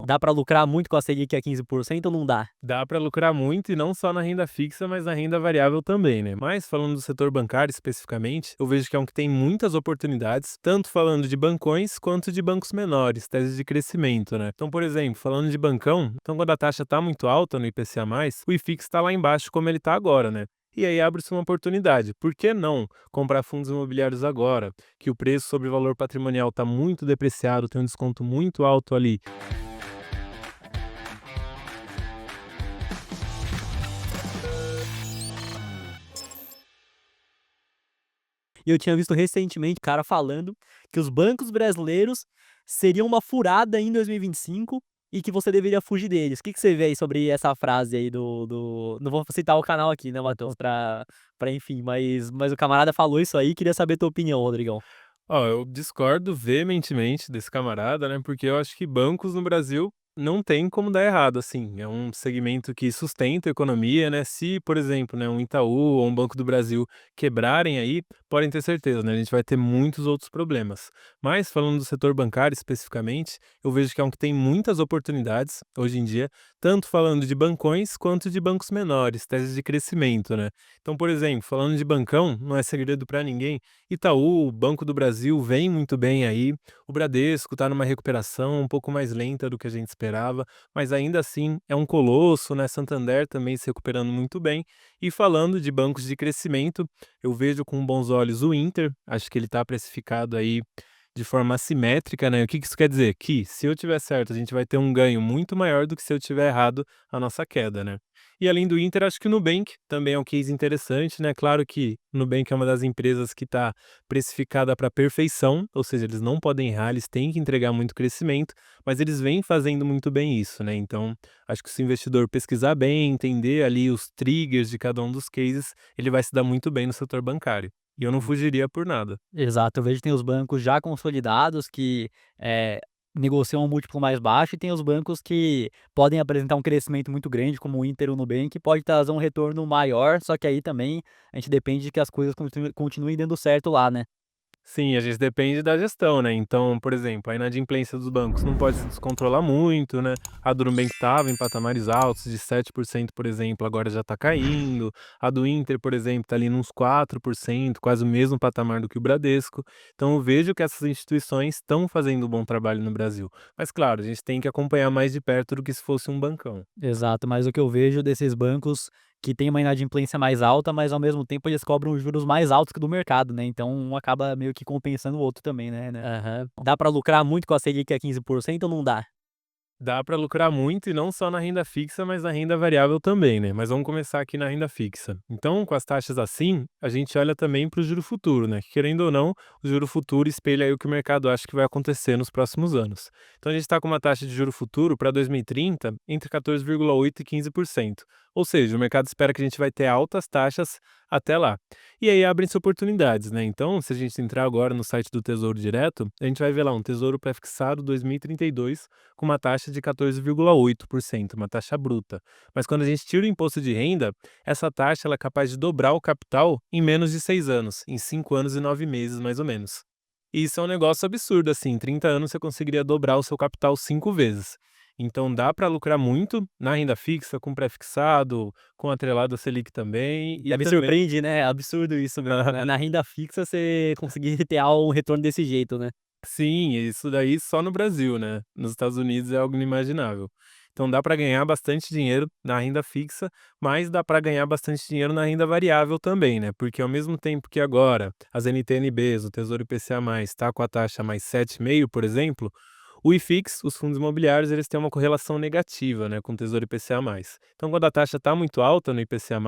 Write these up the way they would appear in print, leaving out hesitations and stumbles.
Dá para lucrar muito com a Selic a 15% ou não dá? Dá para lucrar muito e não só na renda fixa, mas na renda variável também, né? Mas falando do setor bancário especificamente, eu vejo que é um que tem muitas oportunidades, tanto falando de bancões quanto de bancos menores, teses de crescimento, né? Então, por exemplo, falando de bancão, então quando a taxa está muito alta no IPCA+, o IFIX está lá embaixo como ele está agora, né? E aí abre-se uma oportunidade. Por que não comprar fundos imobiliários agora, que o preço sobre o valor patrimonial está muito depreciado, tem um desconto muito alto ali? E eu tinha visto recentemente cara falando que os bancos brasileiros seriam uma furada em 2025 e que você deveria fugir deles. O que que você vê aí sobre essa frase aí do não vou citar o canal aqui, né, Matheus, pra enfim, mas o camarada falou isso aí, queria saber tua opinião, Rodrigão. Ó, eu discordo veementemente desse camarada, né? Porque eu acho que bancos no Brasil não tem como dar errado, assim. É um segmento que sustenta a economia, né? Se, por exemplo, né, um Itaú ou um Banco do Brasil quebrarem aí, podem ter certeza, né? A gente vai ter muitos outros problemas. Mas, falando do setor bancário especificamente, eu vejo que é um que tem muitas oportunidades hoje em dia, tanto falando de bancões quanto de bancos menores, teses de crescimento, né? Então, por exemplo, falando de bancão, não é segredo para ninguém. Itaú, Banco do Brasil vem muito bem aí. O Bradesco está numa recuperação um pouco mais lenta do que a gente esperava, mas ainda assim é um colosso, né? Santander também se recuperando muito bem. E falando de bancos de crescimento, eu vejo com bons olhos o Inter. Acho que ele está precificado aí de forma assimétrica, né? O que que isso quer dizer? Que se eu tiver certo, a gente vai ter um ganho muito maior do que se eu tiver errado a nossa queda, né? E além do Inter, acho que o Nubank também é um case interessante, né? Claro que o Nubank é uma das empresas que está precificada para perfeição, ou seja, eles não podem errar, eles têm que entregar muito crescimento, mas eles vêm fazendo muito bem isso, né? Então, acho que se o investidor pesquisar bem, entender ali os triggers de cada um dos cases, ele vai se dar muito bem no setor bancário. E eu não fugiria por nada. Exato, eu vejo que tem os bancos já consolidados que, negociam um múltiplo mais baixo e tem os bancos que podem apresentar um crescimento muito grande, como o Inter ou o Nubank, que pode trazer um retorno maior, só que aí também a gente depende de que as coisas continuem dando certo lá, né. Sim, a gente depende da gestão, né? Então, por exemplo, a inadimplência dos bancos não pode se descontrolar muito, né? A do Nubank estava em patamares altos de 7%, por exemplo, agora já está caindo. A do Inter, por exemplo, está ali nos 4%, quase o mesmo patamar do que o Bradesco. Então, eu vejo que essas instituições estão fazendo um bom trabalho no Brasil. Mas, claro, a gente tem que acompanhar mais de perto do que se fosse um bancão. Exato, mas o que eu vejo desses bancos que tem uma inadimplência mais alta, mas ao mesmo tempo eles cobram juros mais altos que do mercado, né, então um acaba meio que compensando o outro também, né. Aham. Dá pra lucrar muito com a Selic a 15% ou não dá? Dá para lucrar muito e não só na renda fixa, mas na renda variável também, né? Mas vamos começar aqui na renda fixa. Então, com as taxas assim, a gente olha também para o juro futuro, né? Que, querendo ou não, o juro futuro espelha aí o que o mercado acha que vai acontecer nos próximos anos. Então, a gente está com uma taxa de juro futuro para 2030 entre 14,8% e 15%. Ou seja, o mercado espera que a gente vai ter altas taxas até lá. E aí abrem-se oportunidades, né? Então, se a gente entrar agora no site do Tesouro Direto, a gente vai ver lá um Tesouro Pré-fixado 2032 com uma taxa de 14,8%, uma taxa bruta. Mas quando a gente tira o imposto de renda, essa taxa ela é capaz de dobrar o capital em menos de 6 anos, em 5 anos e 9 meses, mais ou menos. E isso é um negócio absurdo, assim, em 30 anos você conseguiria dobrar o seu capital 5 vezes. Então dá para lucrar muito na renda fixa, com pré-fixado, com atrelado a Selic também, e Me também. surpreende, né, é absurdo isso mesmo, né, na renda fixa você conseguir ter um retorno desse jeito, né. Sim, isso daí só no Brasil, né? Nos Estados Unidos é algo inimaginável. Então dá para ganhar bastante dinheiro na renda fixa, mas dá para ganhar bastante dinheiro na renda variável também, né? Porque ao mesmo tempo que agora as NTN-Bs, o Tesouro IPCA+, está com a taxa mais 7,5, por exemplo, o IFIX, os fundos imobiliários, eles têm uma correlação negativa, né, com o Tesouro IPCA+. Então quando a taxa está muito alta no IPCA+,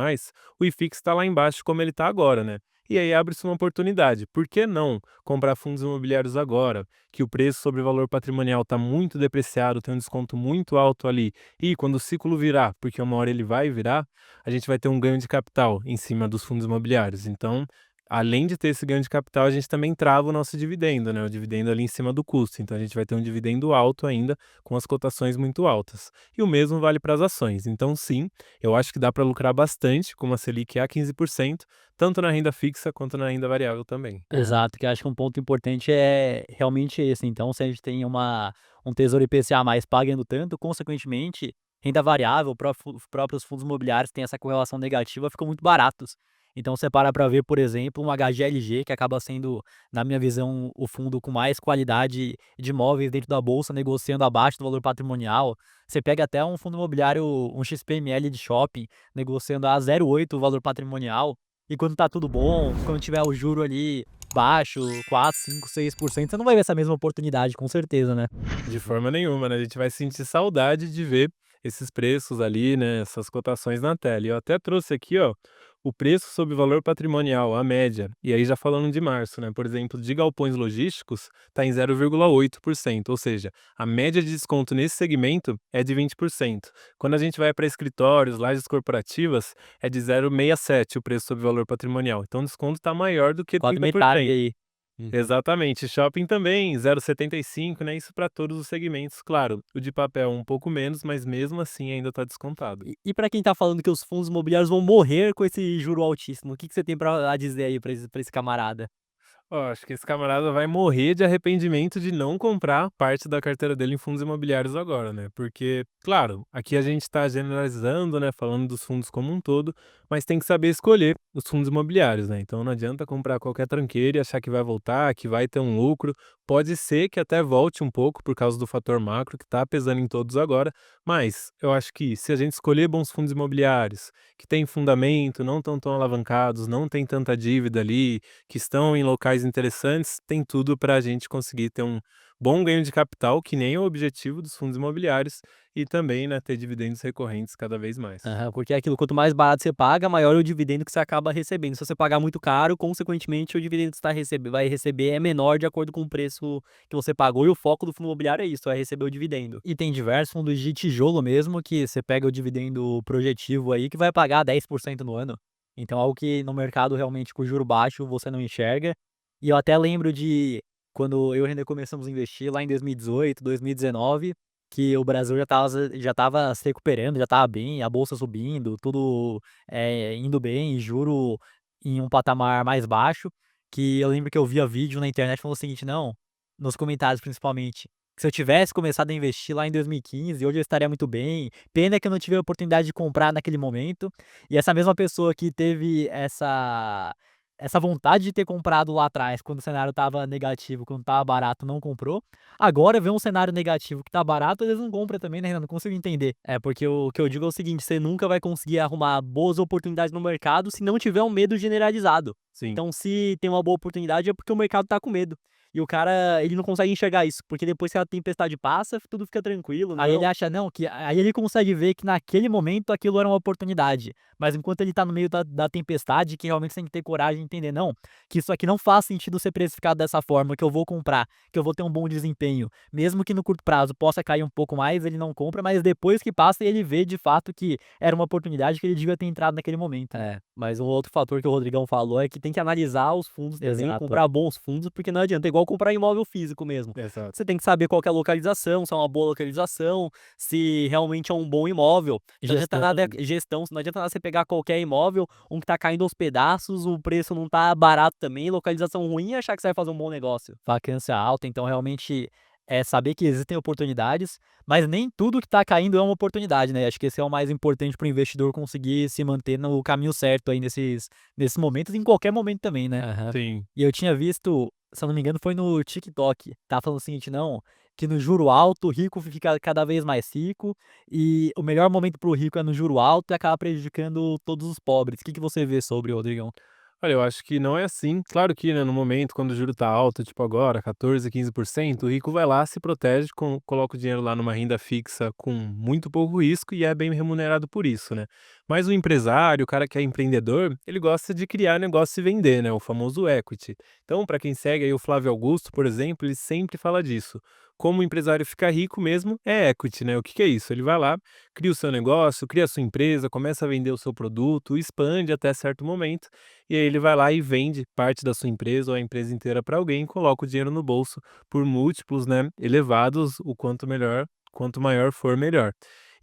o IFIX está lá embaixo como ele está agora, né? E aí abre-se uma oportunidade. Por que não comprar fundos imobiliários agora, que o preço sobre o valor patrimonial está muito depreciado, tem um desconto muito alto ali, e quando o ciclo virar, porque uma hora ele vai virar, a gente vai ter um ganho de capital em cima dos fundos imobiliários. Então, além de ter esse ganho de capital, a gente também trava o nosso dividendo, né, o dividendo ali em cima do custo, então a gente vai ter um dividendo alto ainda, com as cotações muito altas. E o mesmo vale para as ações, então sim, eu acho que dá para lucrar bastante com uma Selic a 15%, tanto na renda fixa quanto na renda variável também. Exato, que eu acho que um ponto importante é realmente esse, então se a gente tem um tesouro IPCA+, pagando tanto, consequentemente, renda variável, os próprios fundos imobiliários têm essa correlação negativa, ficam muito baratos. Então você para ver, por exemplo, um HGLG, que acaba sendo, na minha visão, o fundo com mais qualidade de imóveis dentro da bolsa, negociando abaixo do valor patrimonial. Você pega até um fundo imobiliário, um XPML de shopping, negociando a 0,8 o valor patrimonial, e quando tá tudo bom, quando tiver o juro ali baixo, 4, 5, 6%, você não vai ver essa mesma oportunidade, com certeza, né. De forma nenhuma, né, a gente vai sentir saudade de ver esses preços ali, né, essas cotações na tela. E eu até trouxe aqui, ó, o preço sobre o valor patrimonial, a média, e aí já falando de março, né, por exemplo, de galpões logísticos está em 0,8%, ou seja, a média de desconto nesse segmento é de 20%. Quando a gente vai para escritórios, lajes corporativas, é de 0,67 o preço sobre o valor patrimonial, então o desconto está maior do que Quase metade 30%. aí. Uhum. Exatamente, shopping também 0,75, né, isso para todos os segmentos. Claro, o de papel um pouco menos, mas mesmo assim ainda está descontado. E pra quem tá falando que os fundos imobiliários vão morrer com esse juro altíssimo, o que que você tem pra a dizer aí pra esse camarada? Ó, acho que esse camarada vai morrer de arrependimento de não comprar parte da carteira dele em fundos imobiliários agora, né? Porque, claro, aqui a gente está generalizando, né? Falando dos fundos como um todo, mas tem que saber escolher os fundos imobiliários, né? Então não adianta comprar qualquer tranqueira e achar que vai voltar, que vai ter um lucro. Pode ser que até volte um pouco por causa do fator macro que está pesando em todos agora, mas eu acho que se a gente escolher bons fundos imobiliários, que têm fundamento, não estão tão alavancados, não tem tanta dívida ali, que estão em locais interessantes, tem tudo para a gente conseguir ter um bom ganho de capital, que nem é o objetivo dos fundos imobiliários, e também, né, ter dividendos recorrentes cada vez mais. Aham, porque é aquilo, quanto mais barato você paga, maior é o dividendo que você acaba recebendo. Se você pagar muito caro, consequentemente, o dividendo que você vai receber é menor de acordo com o preço que você pagou, e o foco do fundo imobiliário é isso, é receber o dividendo. E tem diversos fundos de tijolo mesmo, que você pega o dividendo projetivo aí, que vai pagar 10% no ano. Então, algo que no mercado realmente com juro baixo você não enxerga. E eu até lembro de quando eu e o René começamos a investir lá em 2018, 2019, que o Brasil já estava se recuperando, já estava bem, a bolsa subindo, tudo, indo bem, e juro em um patamar mais baixo, que eu lembro que eu via vídeo na internet falando o seguinte: "Não", nos comentários principalmente, que se eu tivesse começado a investir lá em 2015, hoje eu estaria muito bem, pena que eu não tive a oportunidade de comprar naquele momento. E essa mesma pessoa que teve essa vontade de ter comprado lá atrás, quando o cenário estava negativo, quando estava barato, não comprou. Agora vê um cenário negativo que tá barato, eles não compram também, né, Renan? Não consigo entender. É, porque o que eu digo é o seguinte: você nunca vai conseguir arrumar boas oportunidades no mercado se não tiver um medo generalizado. Sim. Então, se tem uma boa oportunidade, é porque o mercado tá com medo. E o cara, ele não consegue enxergar isso, porque depois que a tempestade passa, tudo fica tranquilo. Aí ele acha, não, que aí ele consegue ver que naquele momento aquilo era uma oportunidade. Mas enquanto ele tá no meio da tempestade, que realmente você tem que ter coragem de entender, não, que isso aqui não faz sentido ser precificado dessa forma, que eu vou comprar, que eu vou ter um bom desempenho. Mesmo que no curto prazo possa cair um pouco mais, ele não compra, mas depois que passa, ele vê de fato que era uma oportunidade que ele devia ter entrado naquele momento. É, mas um outro fator que o Rodrigão falou é que tem que analisar os fundos também, Exato. comprar bons fundos, porque não adianta, é igual comprar imóvel físico mesmo. Exato. Você tem que saber qual que é a localização, se é uma boa localização, se realmente é um bom imóvel. Não adianta nada, gestão, não adianta nada você pegar qualquer imóvel, um que tá caindo aos pedaços, o preço não tá barato também, localização ruim, e achar que você vai fazer um bom negócio. Vacância alta, então realmente é saber que existem oportunidades, mas nem tudo que tá caindo é uma oportunidade, né? Acho que esse é o mais importante para o investidor conseguir se manter no caminho certo aí nesses momentos, e em qualquer momento também, né? Aham. Sim. E eu tinha visto, se eu não me engano, foi no TikTok, tá falando o seguinte: não, que no juro alto o rico fica cada vez mais rico, e o melhor momento para o rico é no juro alto e acaba prejudicando todos os pobres. O que que você vê sobre, Rodrigão? Olha, eu acho que não é assim. Claro que, né, no momento quando o juro tá alto, tipo agora, 14, 15%, o rico vai lá, se protege, coloca o dinheiro lá numa renda fixa com muito pouco risco e é bem remunerado por isso, né? Mas o empresário, o cara que é empreendedor, ele gosta de criar negócio e vender, né? O famoso equity. Então, para quem segue aí o Flávio Augusto, por exemplo, ele sempre fala disso. como o empresário fica rico mesmo é equity, né? O que que é isso? Ele vai lá, cria o seu negócio, cria a sua empresa, começa a vender o seu produto, expande até certo momento, e aí ele vai lá e vende parte da sua empresa ou a empresa inteira para alguém, coloca o dinheiro no bolso por múltiplos, né, elevados, o quanto melhor, quanto maior for, melhor.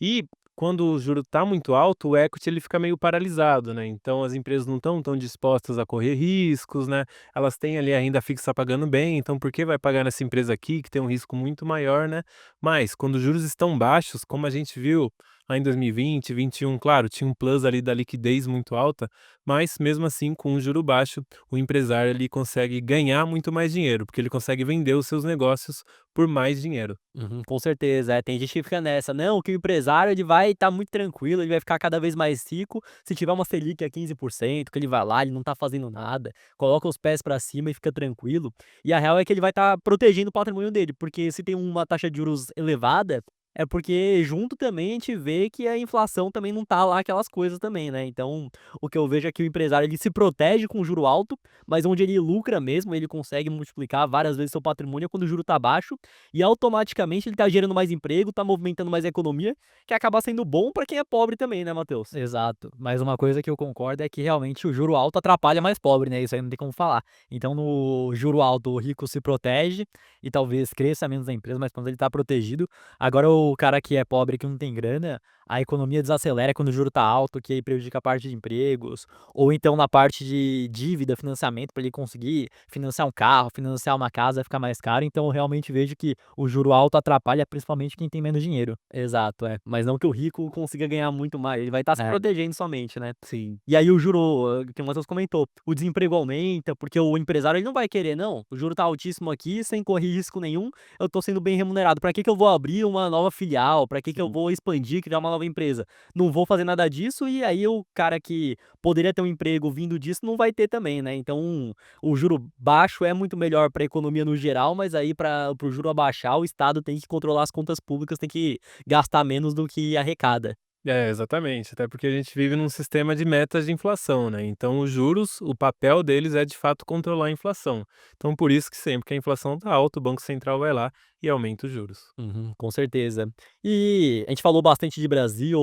E quando o juro está muito alto, o equity ele fica meio paralisado, né? Então as empresas não estão tão dispostas a correr riscos, né? Elas têm ali a renda fixa pagando bem, então por que vai pagar nessa empresa aqui que tem um risco muito maior, né? Mas quando os juros estão baixos, como a gente viu lá em 2020, 21, claro, tinha um plus ali da liquidez muito alta, mas mesmo assim, com um juro baixo, o empresário ele consegue ganhar muito mais dinheiro, porque ele consegue vender os seus negócios por mais dinheiro. Uhum, com certeza, tem gente que fica nessa, não, que o empresário ele vai estar muito tranquilo, ele vai ficar cada vez mais rico, se tiver uma Selic a 15%, que ele vai lá, ele não tá fazendo nada, coloca os pés pra cima e fica tranquilo. E a real é que ele vai estar protegendo o patrimônio dele, porque se tem uma taxa de juros elevada, é porque junto também a gente vê que a inflação também não tá lá aquelas coisas também, né. Então, o que eu vejo é que o empresário ele se protege com o juro alto, mas onde ele lucra mesmo, ele consegue multiplicar várias vezes seu patrimônio é quando o juro tá baixo, e automaticamente ele tá gerando mais emprego, tá movimentando mais a economia, que acaba sendo bom para quem é pobre também, né, Matheus? Exato, mas uma coisa que eu concordo é que realmente o juro alto atrapalha mais pobre, né, isso aí não tem como falar. Então no juro alto o rico se protege e talvez cresça menos a empresa, mas quando ele tá protegido, agora o cara que é pobre, que não tem grana, a economia desacelera quando o juro tá alto, que aí prejudica a parte de empregos, ou então na parte de dívida, financiamento, para ele conseguir financiar um carro, financiar uma casa, fica mais caro, então eu realmente vejo que o juro alto atrapalha principalmente quem tem menos dinheiro. Exato, é. Mas não que o rico consiga ganhar muito mais, ele vai estar se protegendo somente, né. Sim. E aí o juro, que o Matheus comentou, o desemprego aumenta, porque o empresário ele não vai querer: "Não, o juro tá altíssimo aqui, sem correr risco nenhum, eu tô sendo bem remunerado, pra que que eu vou abrir uma nova filial? Pra que que eu vou expandir, criar uma nova empresa? Não vou fazer nada disso", e aí o cara que poderia ter um emprego vindo disso não vai ter também, né. Então, o juro baixo é muito melhor pra economia no geral, mas aí para o juro abaixar, o Estado tem que controlar as contas públicas, tem que gastar menos do que arrecada. É, exatamente. Até porque a gente vive num sistema de metas de inflação, né? Então, os juros, o papel deles é de fato controlar a inflação. Então, por isso que sempre que a inflação está alta, o Banco Central vai lá e aumenta os juros. Uhum, com certeza. E a gente falou bastante de Brasil,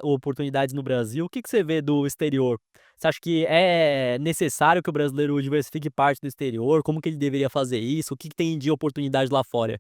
oportunidades no Brasil. O que que você vê do exterior? Você acha que é necessário que o brasileiro diversifique parte do exterior? Como que ele deveria fazer isso? O que que tem de oportunidade lá fora?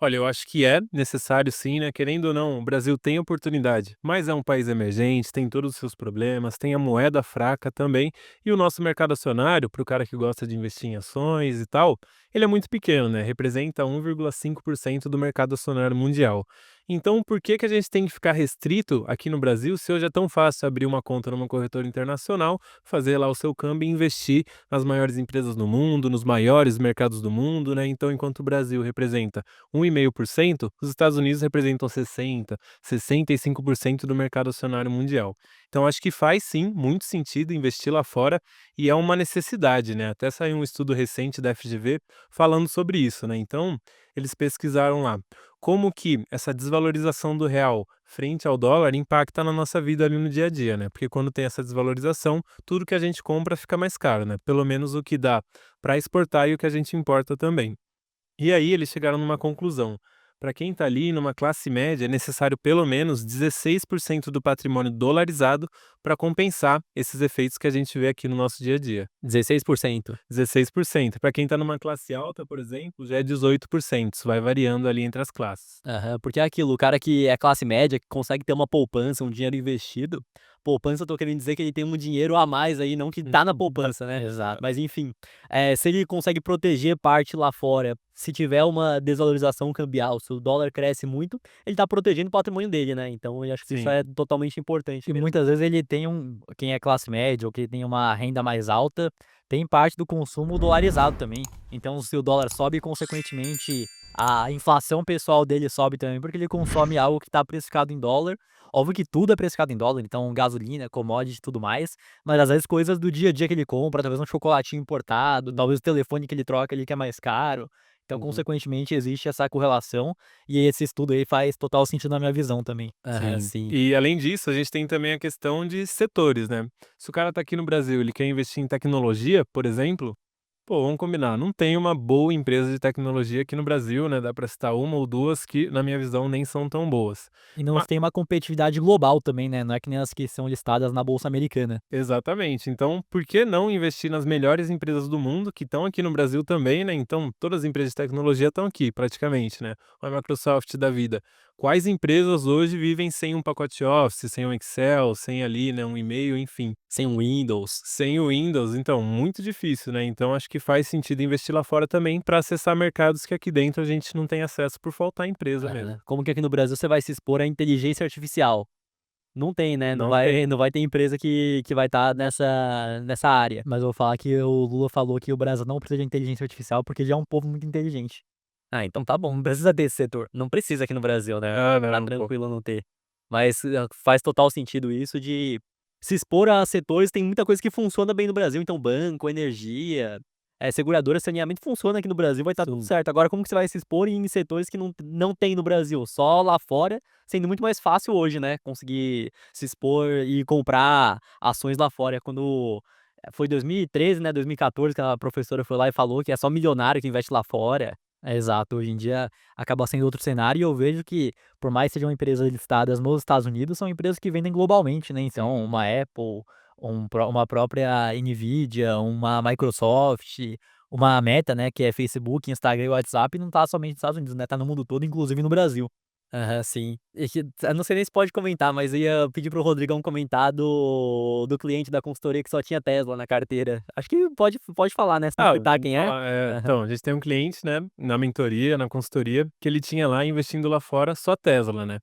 Olha, eu acho que é necessário sim, né? Querendo ou não, o Brasil tem oportunidade, mas é um país emergente, tem todos os seus problemas, tem a moeda fraca também, e o nosso mercado acionário, para o cara que gosta de investir em ações e tal, ele é muito pequeno, né? Representa 1,5% do mercado acionário mundial. Então, por que que a gente tem que ficar restrito aqui no Brasil se hoje é tão fácil abrir uma conta numa corretora internacional, fazer lá o seu câmbio e investir nas maiores empresas do mundo, nos maiores mercados do mundo, né? Então, enquanto o Brasil representa 1,5%, os Estados Unidos representam 60, 65% do mercado acionário mundial. Então acho que faz sim muito sentido investir lá fora e é uma necessidade, né? Até saiu um estudo recente da FGV falando sobre isso, né? Então, eles pesquisaram lá como que essa desvalorização do real frente ao dólar impacta na nossa vida ali no dia a dia, né? Porque quando tem essa desvalorização, tudo que a gente compra fica mais caro, né? Pelo menos o que dá para exportar e o que a gente importa também. E aí eles chegaram numa conclusão. Para quem está ali numa classe média, é necessário pelo menos 16% do patrimônio dolarizado para compensar esses efeitos que a gente vê aqui no nosso dia a dia. 16%. 16%. Para quem está numa classe alta, por exemplo, já é 18%. Isso vai variando ali entre as classes. Aham, porque é aquilo, o cara que é classe média, que consegue ter uma poupança, um dinheiro investido, poupança eu tô querendo dizer que ele tem um dinheiro a mais aí, não que tá na poupança, né. Exato. Mas enfim, se ele consegue proteger parte lá fora, se tiver uma desvalorização cambial, se o dólar cresce muito, ele tá protegendo o patrimônio dele, né, então eu acho que isso Sim. é totalmente importante. E muitas vezes ele tem quem é classe média ou quem tem uma renda mais alta, tem parte do consumo dolarizado também. Então se o dólar sobe, consequentemente a inflação pessoal dele sobe também, porque ele consome algo que está precificado em dólar. Óbvio que tudo é precificado em dólar, então gasolina, commodity e tudo mais, mas às vezes coisas do dia a dia que ele compra, talvez um chocolatinho importado, talvez o telefone que ele troca ali que é mais caro. Então, Uhum. consequentemente, existe essa correlação e esse estudo aí faz total sentido na minha visão também. Aham, Sim. sim. E além disso, a gente tem também a questão de setores, né? Se o cara está aqui no Brasil, ele quer investir em tecnologia, por exemplo, Pô, vamos combinar, não tem uma boa empresa de tecnologia aqui no Brasil, né, dá pra citar uma ou 2 que, na minha visão, nem são tão boas. E não Ma tem uma competitividade global também, né, não é que nem as que são listadas na bolsa americana. Exatamente. Então, por que não investir nas melhores empresas do mundo, que estão aqui no Brasil também, né? Então, todas as empresas de tecnologia estão aqui, praticamente, né? A Microsoft da vida. Quais empresas hoje vivem sem um pacote Office, sem um Excel, sem ali, né, um e-mail, enfim, Sem o Windows. sem o Windows? Então, muito difícil, né? Então, acho que faz sentido investir lá fora também para acessar mercados que aqui dentro a gente não tem acesso por faltar empresa mesmo. Aham. Como que aqui no Brasil você vai se expor à inteligência artificial? Não tem, né, não Não vai tem. não vai ter empresa que vai estar nessa área. Mas eu vou falar que o Lula falou que o Brasil não precisa de inteligência artificial, porque já é um povo muito inteligente. Ah, então tá bom, não precisa ter esse setor. Não precisa aqui no Brasil, né, Ah, tá não, pô. tranquilo não ter. Mas, faz total sentido isso de se expor a setores, tem muita coisa que funciona bem no Brasil, então banco, energia, seguradora, saneamento funciona aqui no Brasil, vai estar tudo Sim. certo. Agora como que você vai se expor em setores que não tem no Brasil? Só lá fora, sendo muito mais fácil hoje, né, conseguir se expor e comprar ações lá fora. Quando foi 2013, né, 2014 que a professora foi lá e falou que é só milionário que investe lá fora. É, exato, hoje em dia acaba sendo outro cenário e eu vejo que, por mais que sejam empresas listadas nos Estados Unidos, são empresas que vendem globalmente, né, então uma Apple, uma própria Nvidia, uma Microsoft, uma Meta, né, que é Facebook, Instagram e WhatsApp, não tá somente nos Estados Unidos, né, tá no mundo todo, inclusive no Brasil. Aham, sim. E que eu não sei nem se pode comentar, mas eu ia pedir para o Rodrigão comentar do cliente da consultoria que só tinha Tesla na carteira. Acho que pode falar, né, sem Ah, citar vamos quem é. falar, Aham. então, a gente tem um cliente, né, na mentoria, na consultoria, que ele tinha lá investindo lá fora só Tesla, né.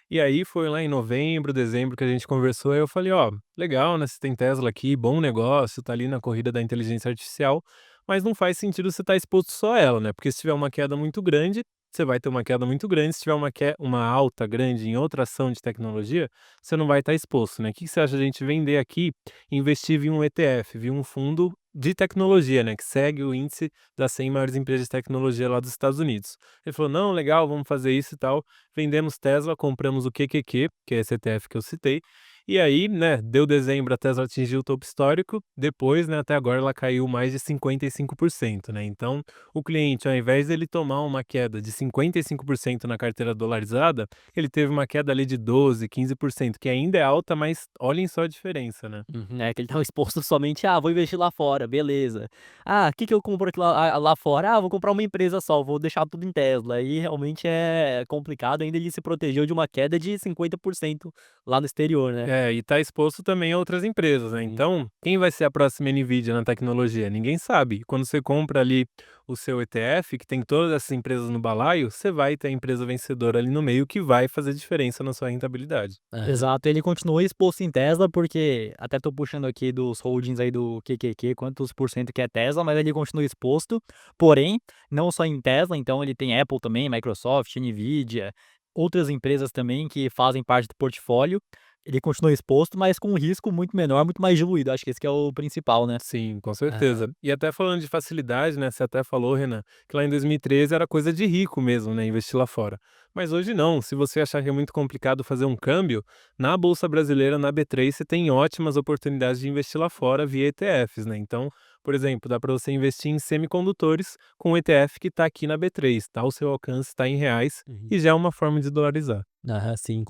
E aí foi lá em novembro, dezembro que a gente conversou, aí eu falei: "Ó, legal, né, você tem Tesla aqui, bom negócio, tá ali na corrida da inteligência artificial, mas não faz sentido você estar exposto só a ela, né, porque se tiver uma queda muito grande, você vai ter uma queda muito grande, se tiver uma alta grande em outra ação de tecnologia, você não vai estar exposto, né. O que que você acha de a gente vender aqui e investir em um ETF, via um fundo de tecnologia, né, que segue o índice das 100 maiores empresas de tecnologia lá dos Estados Unidos. Ele falou: "Não, legal, vamos fazer isso e tal". Vendemos Tesla, compramos o QQQ, que é esse ETF que eu citei, e aí, né, deu dezembro, a Tesla atingiu o topo histórico, depois, né, até agora ela caiu mais de 55%, né. Então, o cliente, ao invés dele tomar uma queda de 55% na carteira dolarizada, ele teve uma queda ali de 12, 15%, que ainda é alta, mas olhem só a diferença, né. Uhum, é que ele estava exposto somente: "Ah, vou investir lá fora", beleza. "Ah, o que que eu compro aqui lá fora?", "Ah, vou comprar uma empresa só, vou deixar tudo em Tesla", aí realmente é complicado, ainda ele se protegeu de uma queda de 50% lá no exterior, né. É, e tá exposto também a outras empresas, né, Sim. então, quem vai ser a próxima Nvidia na tecnologia? Ninguém sabe. Quando você compra ali o seu ETF, que tem todas essas empresas no balaio, você vai ter a empresa vencedora ali no meio que vai fazer diferença na sua rentabilidade. Exato, ele continua exposto em Tesla, porque até tô puxando aqui dos holdings aí do QQQ, quantos por cento que é Tesla, mas ele continua exposto, porém, não só em Tesla, então ele tem Apple também, Microsoft, Nvidia, outras empresas também que fazem parte do portfólio, ele continua exposto, mas com um risco muito menor, muito mais diluído, acho que esse que é o principal, né. Sim, com Aham. certeza. E até falando de facilidade, né, você até falou, Renan, que lá em 2013 era coisa de rico mesmo, né, investir lá fora. Mas hoje não, se você achar que é muito complicado fazer um câmbio, na Bolsa Brasileira, na B3, você tem ótimas oportunidades de investir lá fora via ETFs, né. Então, por exemplo, dá para você investir em semicondutores com um ETF que está aqui na B3, tá ao seu alcance, está em reais Uhum. e já é uma forma de dolarizar. Aham, sim.